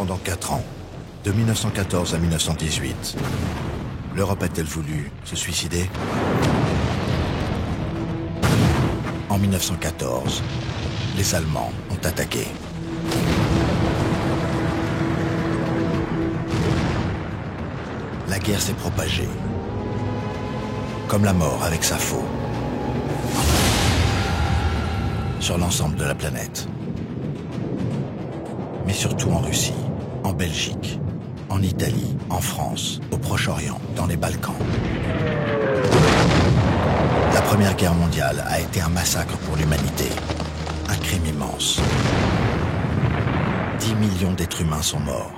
pendant 4 ans, de 1914 à 1918. L'Europe a-t-elle voulu se suicider? En 1914, les Allemands ont attaqué. La guerre s'est propagée, comme la mort avec sa faux, sur l'ensemble de la planète. Mais surtout en Russie, en Belgique, en Italie, en France, au Proche-Orient, dans les Balkans. La Première Guerre mondiale a été un massacre pour l'humanité, un crime immense. 10 millions d'êtres humains sont morts.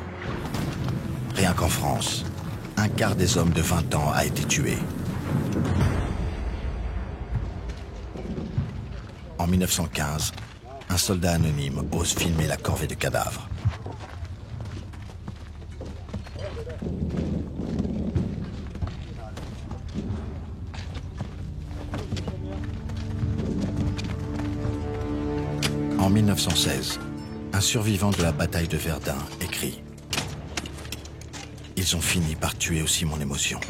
Rien qu'en France, un quart des hommes de 20 ans a été tué. En 1915, un soldat anonyme ose filmer la corvée de cadavres. En 1916, un survivant de la bataille de Verdun écrit « Ils ont fini par tuer aussi mon émotion. »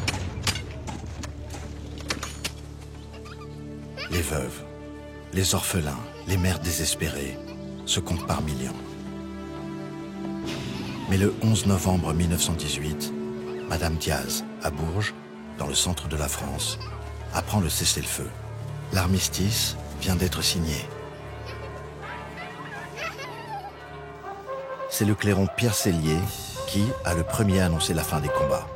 Les veuves, les orphelins, les mères désespérées se comptent par millions. Mais le 11 novembre 1918, Madame Diaz, à Bourges, dans le centre de la France, apprend le cessez-le-feu. L'armistice vient d'être signé. C'est le clairon Pierre Sellier qui a le premier annoncé la fin des combats.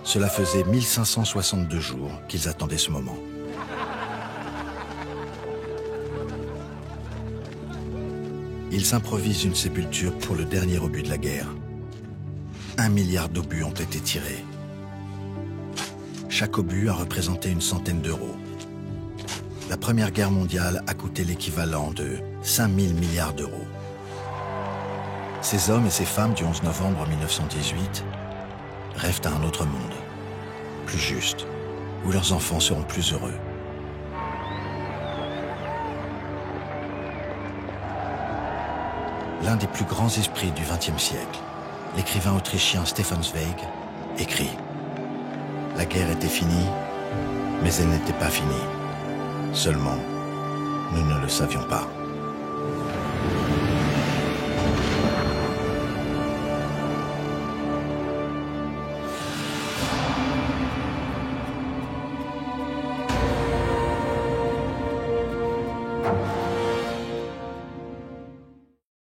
Cela faisait 1562 jours qu'ils attendaient ce moment. Ils improvisent une sépulture pour le dernier obus de la guerre. 1 milliard d'obus ont été tirés. Chaque obus a représenté une centaine d'euros. La Première Guerre mondiale a coûté l'équivalent de 5000 milliards d'euros. Ces hommes et ces femmes du 11 novembre 1918 rêvent à un autre monde, plus juste, où leurs enfants seront plus heureux. L'un des plus grands esprits du XXe siècle, l'écrivain autrichien Stefan Zweig, écrit « La guerre était finie, mais elle n'était pas finie. Seulement, nous ne le savions pas. »